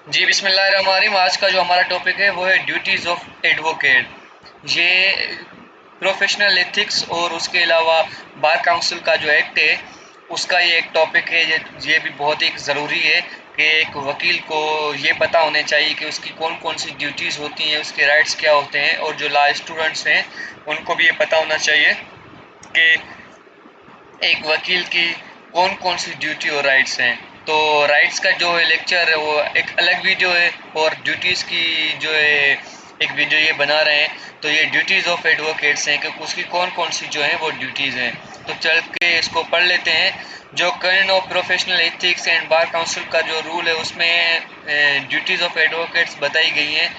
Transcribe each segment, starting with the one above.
जी बिस्मिल्लाहिर्रहमानिर्रहीम। आज का जो हमारा टॉपिक है वो है ड्यूटीज़ ऑफ एडवोकेट। ये प्रोफेशनल एथिक्स और उसके अलावा बार काउंसिल का जो एक्ट है उसका ये एक टॉपिक है। ये भी बहुत ही ज़रूरी है कि एक वकील को ये पता होने चाहिए कि उसकी कौन कौन सी ड्यूटीज़ होती हैं, उसके राइट्स क्या होते हैं, और जो लॉ स्टूडेंट्स हैं उनको भी ये पता होना चाहिए कि एक वकील की कौन कौन सी ड्यूटी और राइट्स हैं। तो राइट्स का जो लेक्चर है वो एक अलग वीडियो है, और ड्यूटीज़ की जो है एक वीडियो ये बना रहे हैं। तो ये ड्यूटीज़ ऑफ एडवोकेट्स हैं कि उसकी कौन कौन सी जो है वो ड्यूटीज़ हैं। तो चल के इसको पढ़ लेते हैं। जो canon of professional ethics and bar council का जो रूल है उसमें ड्यूटीज़ ऑफ एडवोकेट्स बताई गई हैं।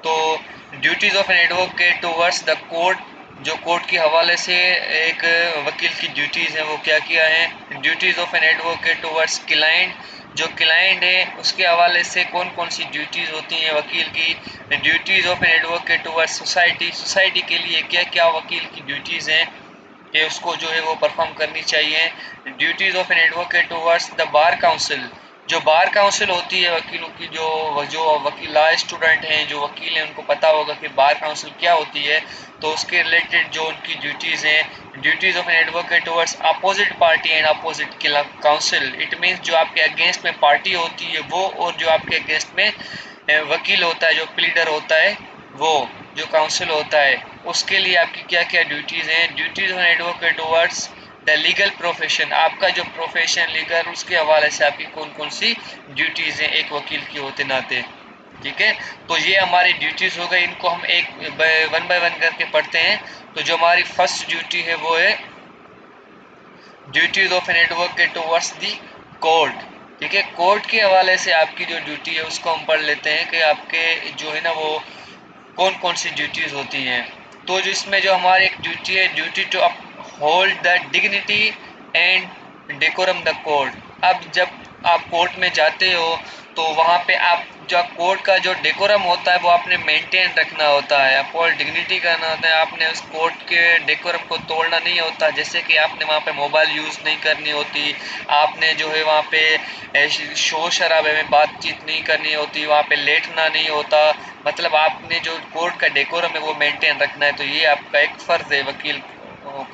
तो duties of an advocate towards the court, जो कोर्ट के हवाले से एक वकील की ड्यूटीज़ हैं वो क्या क्या हैं। Duties of an advocate towards client, जो क्लाइंट है उसके हवाले से कौन कौन सी ड्यूटीज़ होती हैं वकील की। Duties of an advocate towards society, society के लिए क्या क्या वकील की ड्यूटीज़ हैं कि उसको जो है वो परफॉर्म करनी चाहिए। Duties of an advocate towards the bar council, जो बार काउंसिल होती है वकीलों की, जो जो वकील लॉ स्टूडेंट हैं, जो वकील हैं, उनको पता होगा कि बार काउंसिल क्या होती है। तो उसके रिलेटेड जो उनकी ड्यूटीज़ हैं, duties of an advocate towards opposite party and opposite council, it means जो आपके अगेंस्ट में पार्टी होती है वो, और जो आपके अगेंस्ट में वकील होता है, जो प्लीडर होता है वो, जो काउंसिल होता है, उसके लिए आपकी क्या क्या ड्यूटीज़ हैं। Duties of an advocate towards the legal profession, आपका जो प्रोफेशन लीगल, उसके हवाले से आपकी कौन कौन सी ड्यूटीज़ हैं एक वकील की होते नाते। ठीक है, तो ये हमारी ड्यूटीज़ हो गई। इनको हम एक वन बाय वन करके पढ़ते हैं। तो जो हमारी फर्स्ट ड्यूटी है वो है duties of an advocate towards the court. ठीक है, कोर्ट के हवाले से आपकी जो ड्यूटी है उसको हम पढ़ लेते हैं कि आपके जो है ना वो कौन कौन सी ड्यूटीज़ होती हैं। तो जो इसमें जो हमारी एक ड्यूटी है, duty to uphold the dignity and decorum the court. अब जब आप कोर्ट में जाते हो तो वहाँ पे आप जो कोर्ट का जो डेकोरम होता है वो आपने मेंटेन रखना होता है, अपहोल्ड डिग्निटी करना होता है। आपने उस कोर्ट के डेकोरम को तोड़ना नहीं होता, जैसे कि आपने वहाँ पे मोबाइल यूज़ नहीं करनी होती, आपने जो है वहाँ पे शोर शराबे में बातचीत नहीं करनी होती, वहाँ पे लेटना नहीं होता। मतलब आपने जो कोर्ट का डेकोरम है वो मेंटेन रखना है। तो ये आपका एक फ़र्ज़ है वकील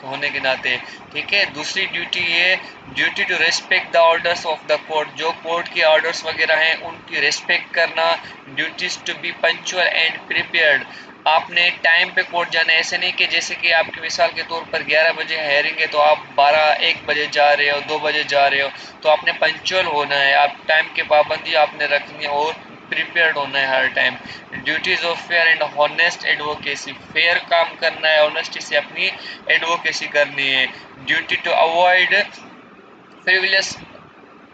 होने के नाते। ठीक है, दूसरी ड्यूटी ये duty to respect the orders of the court, जो कोर्ट के ऑर्डर्स वगैरह हैं उनकी रिस्पेक्ट करना। Duties to be punctual and prepared, आपने टाइम पे कोर्ट जाना है। ऐसे नहीं कि जैसे कि आपकी मिसाल के तौर पर 11 बजे हेयरिंग है तो आप 12-1 बजे जा रहे हो, 2 बजे जा रहे हो। तो आपने पंक्चुअल होना है, आप टाइम के पाबंदी आपने रखनी है और प्रिपेयर्ड होना है हर time. Duties of fair and honest advocacy, fair काम करना है, ऑनेस्टी से अपनी एडवोकेसी करनी है। Duty to avoid frivolous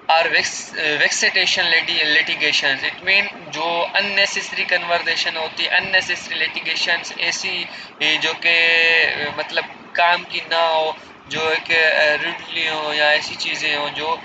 or vexatious litigation, it mean जो अननेसेसरी कन्वर्सेशन होती है, अननेसेसरी लिटिगेशंस, ऐसी जो कि मतलब काम की ना हो, जो एक रूडली हो या ऐसी चीज़ें हो जो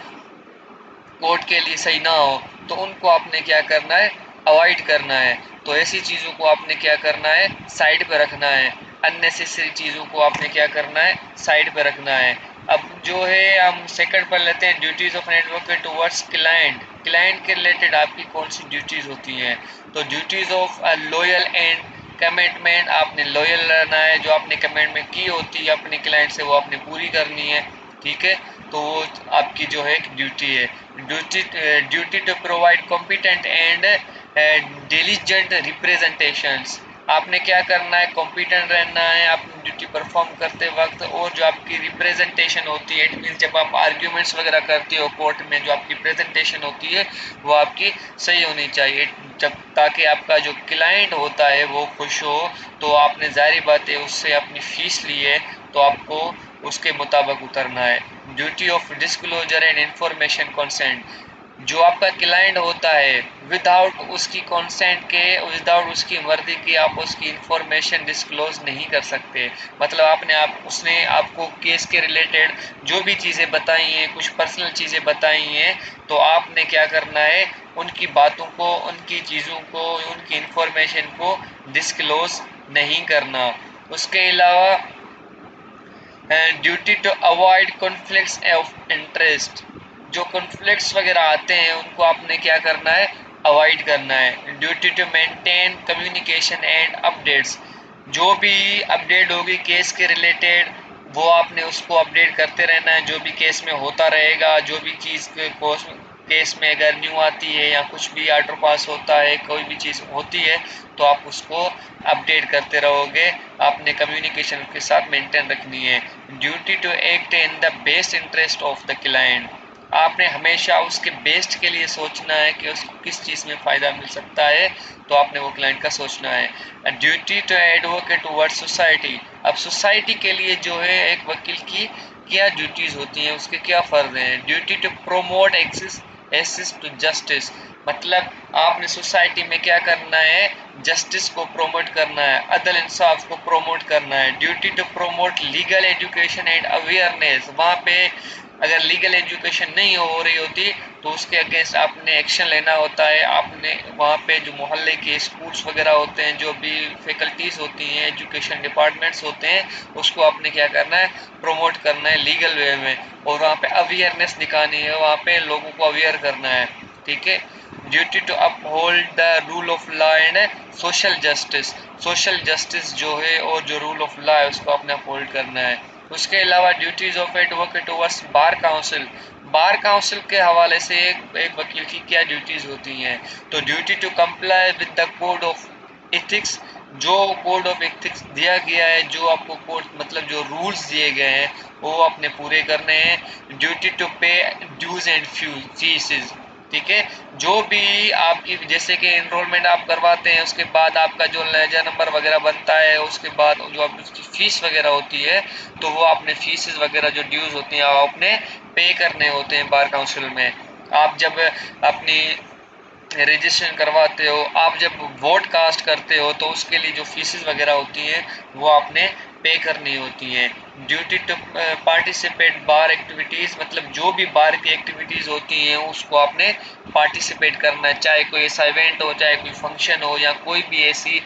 कोर्ट के लिए सही ना हो, तो उनको आपने क्या करना है, अवॉइड करना है। तो ऐसी चीज़ों को आपने क्या करना है, साइड पे रखना है। अननेसेसरी चीज़ों को आपने क्या करना है, साइड पे रखना है। अब जो है हम सेकंड पर लेते हैं duties of an advocate towards client. Client के रिलेटेड आपकी कौन सी ड्यूटीज़ होती हैं। तो duties of loyal and commitment, आपने लॉयल रहना है, जो आपने कमिटमेंट की होती है अपने क्लाइंट से वो आपने पूरी करनी है। ठीक है, तो वो आपकी जो है ड्यूटी है। Duty to provide competent and diligent representations, आपने क्या करना है, कॉम्पिटेंट रहना है अपनी ड्यूटी परफॉर्म करते वक्त। और जो आपकी रिप्रेजेंटेशन होती है, इट मीन्स जब आप आर्ग्यूमेंट्स वगैरह करते हो कोर्ट में, जो आपकी प्रेजेंटेशन होती है वो आपकी सही होनी चाहिए, जब ताकि आपका जो क्लाइंट होता है वो खुश हो। तो आपने ज़ाहिर बात है उससे अपनी फ़ीस ली है तो आपको उसके मुताबिक उतरना है। Duty of disclosure and information consent, जो आपका क्लाइंट होता है विदाउट उसकी कंसेंट के, विदाउट उसकी मर्जी के आप उसकी इंफॉर्मेशन डिस्क्लोज नहीं कर सकते। मतलब उसने आपको केस के रिलेटेड जो भी चीज़ें बताई हैं, कुछ पर्सनल चीज़ें बताई हैं, तो आपने क्या करना है, उनकी बातों को, उनकी चीज़ों को, उनकी इंफॉर्मेशन को डिस्क्लोज नहीं करना। उसके अलावा duty to avoid conflicts of interest, जो कॉन्फ्लिक्ट्स वगैरह आते हैं उनको आपने क्या करना है, अवॉइड करना है। Duty to maintain communication and updates, जो भी अपडेट होगी केस के रिलेटेड वो आपने उसको अपडेट करते रहना है, जो भी केस में होता रहेगा, जो भी चीज़ केस में अगर न्यू आती है या कुछ भी आर्डर पास होता है, कोई भी चीज़ होती है तो आप उसको अपडेट करते रहोगे। आपने कम्युनिकेशन के साथ मेंटेन रखनी है। Duty to act in the best interest of the client, आपने हमेशा उसके बेस्ट के लिए सोचना है कि उसको किस चीज़ में फ़ायदा मिल सकता है, तो आपने वो क्लाइंट का सोचना है। Duty to advocate towards society, अब सोसाइटी के लिए जो है एक वकील की क्या ड्यूटीज़ होती हैं, उसके क्या फ़र्ज हैं। Duty to promote access to justice, मतलब आपने सोसाइटी में क्या करना है, जस्टिस को प्रोमोट करना है, अदल इंसाफ को प्रोमोट करना है। Duty to promote legal education and awareness, वहाँ पे अगर लीगल एजुकेशन नहीं हो रही होती तो उसके अगेंस्ट आपने एक्शन लेना होता है। आपने वहाँ पे जो मोहल्ले के स्कूल्स वगैरह होते हैं, जो भी फैकल्टीज़ होती हैं, एजुकेशन डिपार्टमेंट्स होते हैं, उसको आपने क्या करना है, प्रोमोट करना है लीगल वे में, और वहाँ पे अवेयरनेस दिखानी है, वहाँ पे लोगों को अवेयर करना है। ठीक है। Duty to uphold the rule of law and social justice, social justice जो है और जो रूल ऑफ लॉ है उसको आपने अपहोल्ड करना है। उसके अलावा duties of advocate towards bar council, bar council के हवाले से एक वकील की क्या ड्यूटीज होती हैं, तो duty to comply with the code of ethics, जो कोड ऑफ एथिक्स दिया गया है, जो आपको कोड मतलब जो रूल्स दिए गए हैं वो आपने पूरे करने हैं। ड्यूटी टू पे ड्यूज एंड फीसेस, ठीक है, जो भी आपकी जैसे कि इनरोलमेंट आप करवाते हैं उसके बाद आपका जो लेजर नंबर वगैरह बनता है, उसके बाद जो आपकी फीस वगैरह होती है तो वो आपने फीसेस वगैरह जो ड्यूज होती हैं आप अपने पे करने होते हैं बार काउंसिल में। आप जब अपनी रजिस्ट्रेशन करवाते हो, आप जब वोट कास्ट करते हो तो उसके लिए जो फीसेस वगैरह होती हैं वो आपने पे करनी होती हैं। Duty to participate bar activities, मतलब जो भी बार की एक्टिविटीज़ होती हैं उसको आपने पार्टिसिपेट करना है, चाहे कोई ऐसा इवेंट हो, चाहे कोई फंक्शन हो, या कोई भी ऐसी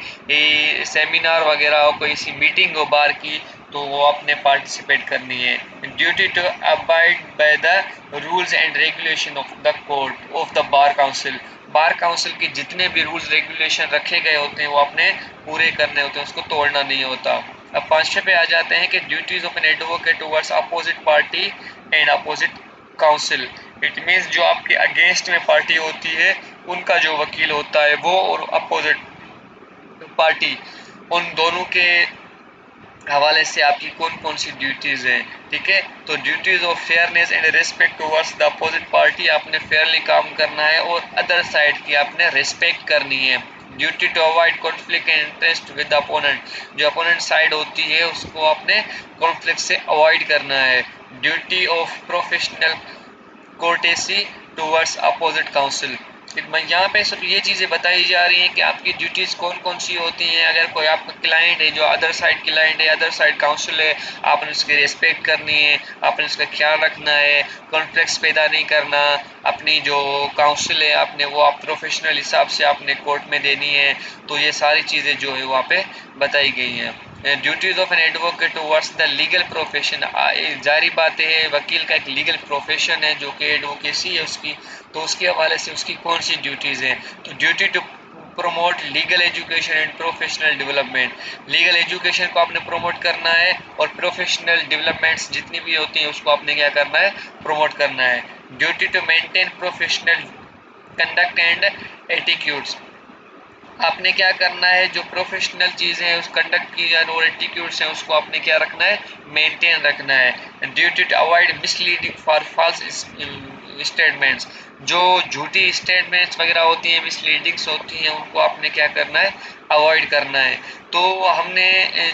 सेमिनार वगैरह हो, कोई ऐसी मीटिंग हो बार की, तो वो आपने पार्टिसिपेट करनी है। Duty to abide by the rules and regulation of the court of the bar council, bar council के जितने भी रूल्स रेगुलेशन रखे गए होते हैं वो आपने पूरे करने होते हैं, उसको तोड़ना नहीं होता। अब 5वें पे आ जाते हैं कि duties of an advocate towards opposite party and opposite council, it means जो आपके अगेंस्ट में पार्टी होती है उनका जो वकील होता है वो, और अपोजिट पार्टी, उन दोनों के हवाले से आपकी कौन कौन सी ड्यूटीज़ हैं। ठीक है, तो duties of fairness and respect towards the opposite party, आपने फेयरली काम करना है और अदर साइड की आपने रिस्पेक्ट करनी है। Duty to avoid conflict and interest with opponent, जो अपोनेंट साइड होती है उसको आपने कॉन्फ्लिक्ट से अवॉइड करना है। Duty of professional courtesy towards opposite counsel, यहाँ पे सब ये चीज़ें बताई जा रही हैं कि आपकी ड्यूटीज़ कौन कौन सी होती हैं। अगर कोई आपका क्लाइंट है, जो अदर साइड क्लाइंट है, अदर साइड काउंसिल है, आपने उसकी रिस्पेक्ट करनी है, आपने उसका ख्याल रखना है, कॉन्फ्लिक्ट्स पैदा नहीं करना। अपनी जो काउंसिल है आपने वो आप प्रोफेशनल हिसाब से आपने कोर्ट में देनी है। तो ये सारी चीज़ें जो है वहाँ पे बताई गई हैं। Duties of an advocate towards the legal profession, जारी बात है वकील का एक लीगल प्रोफेशन है जो कि एडवोकेसी है उसकी, तो उसके हवाले से उसकी कौन सी ड्यूटीज़ हैं, तो duty to promote legal education and professional development, legal education को आपने प्रमोट करना है और प्रोफेशनल डेवलपमेंट्स जितनी भी होती हैं उसको आपने क्या करना है, प्रमोट करना है। Duty to maintain professional conduct and attitudes, आपने क्या करना है, जो प्रोफेशनल चीज़ें हैं उस कंडक्ट की और एटीट्यूड्स हैं उसको आपने क्या रखना है, मेंटेन रखना है। Duty to avoid misleading for false statements, जो झूठी स्टेटमेंट्स वगैरह होती हैं, मिसलीडिंग्स होती हैं, उनको आपने क्या करना है, अवॉइड करना है। तो हमने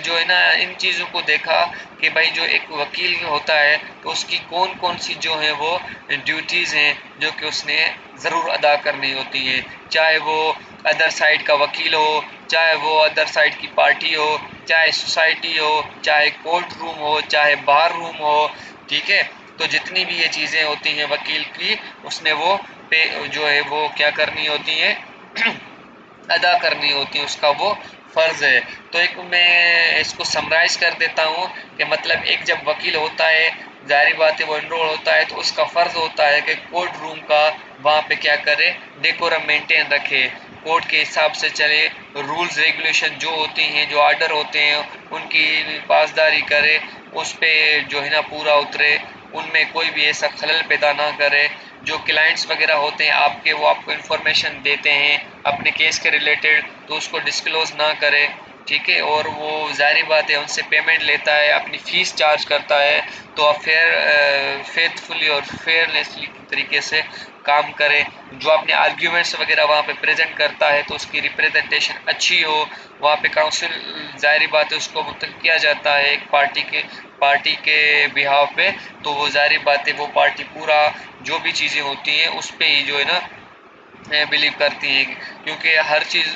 जो है ना इन चीज़ों को देखा कि भाई जो एक वकील होता है तो उसकी कौन कौन सी जो है वो ड्यूटीज़ हैं जो कि उसने ज़रूर अदा करनी होती हैं, चाहे वो अदर साइड का वकील हो, चाहे वो अदर साइड की पार्टी हो, चाहे सोसाइटी हो, चाहे कोर्ट रूम हो, चाहे बार रूम हो। ठीक है, तो जितनी भी ये चीज़ें होती हैं वकील की, उसने वो पे जो है वो क्या करनी होती हैं अदा करनी होती है, उसका वो फ़र्ज़ है। तो एक मैं इसको समराइज़ कर देता हूँ कि मतलब एक जब वकील होता है जाहिर बात है वो एनरोल होता है तो उसका फ़र्ज़ होता है कि कोर्ट रूम का वहाँ पे क्या करे, डेकोरम मेंटेन रखे, कोर्ट के हिसाब से चले, रूल्स रेगुलेशन जो होती हैं, जो आर्डर होते हैं उनकी पासदारी करे, उस पे जो है ना पूरा उतरे, उनमें कोई भी ऐसा खलल पैदा ना करे। जो क्लाइंट्स वगैरह होते हैं आपके, वो आपको इन्फॉर्मेशन देते हैं अपने केस के रिलेटेड, तो उसको डिस्क्लोज ना करे, ठीक है। और वो ज़ाहिर बात है उनसे पेमेंट लेता है, अपनी फ़ीस चार्ज करता है, तो आप फेथफुली और फेयरनेसली तरीके से काम करें। जो अपने आर्ग्यूमेंट्स वगैरह वहाँ पे प्रेजेंट करता है तो उसकी रिप्रेजेंटेशन अच्छी हो, वहाँ पे काउंसिल ज़ाहिर बात है उसको मुतल किया जाता है एक पार्टी के बिहाव पे, तो वो ज़ाहिर बात है वो पार्टी पूरा जो भी चीज़ें होती हैं उस पे ही जो है ना बिलीव करती हैं, क्योंकि हर चीज़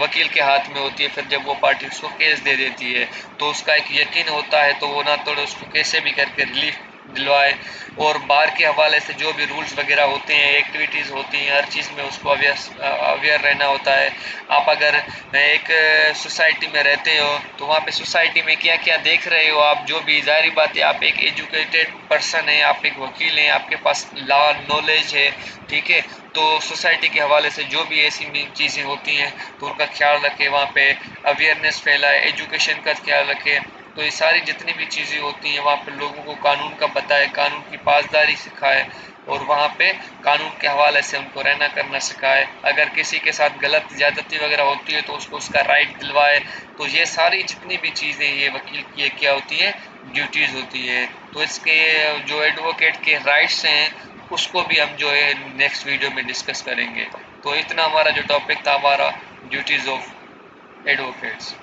वकील के हाथ में होती है। फिर जब वो पार्टी उसको केस दे देती है तो उसका एक यकीन होता है, तो वो ना तो उसको कैसे भी करके रिलीफ दिलवाए। और बार के हवाले से जो भी रूल्स वगैरह होते हैं, एक्टिविटीज़ होती हैं, हर चीज़ में उसको अवेयर रहना होता है। आप अगर एक सोसाइटी में रहते हो तो वहाँ पे सोसाइटी में क्या क्या देख रहे हो आप, जो भी ज़ाहिर बात है आप एक एजुकेटेड पर्सन हैं, आप एक वकील हैं, आपके पास लॉ नॉलेज है, ठीक है। तो सोसाइटी के हवाले से जो भी ऐसी चीज़ें होती हैं तो उनका ख्याल रखें, वहाँ पे अवेयरनेस फैलाए, एजुकेशन का ख्याल रखें। तो ये सारी जितनी भी चीज़ें होती हैं वहाँ पे लोगों को कानून का बताए, कानून की पासदारी सिखाए, और वहाँ पे कानून के हवाले से उनको रहना करना सिखाए। अगर किसी के साथ गलत ज़्यादती वगैरह होती है तो उसको उसका राइट दिलवाए। तो ये सारी जितनी भी चीज़ें ये वकील की क्या होती है, ड्यूटीज़ होती है। तो इसके जो एडवोकेट के राइट्स हैं उसको भी हम जो है नेक्स्ट वीडियो में डिस्कस करेंगे। तो इतना हमारा जो टॉपिक था, हमारा ड्यूटीज़ ऑफ एडवोकेट्स।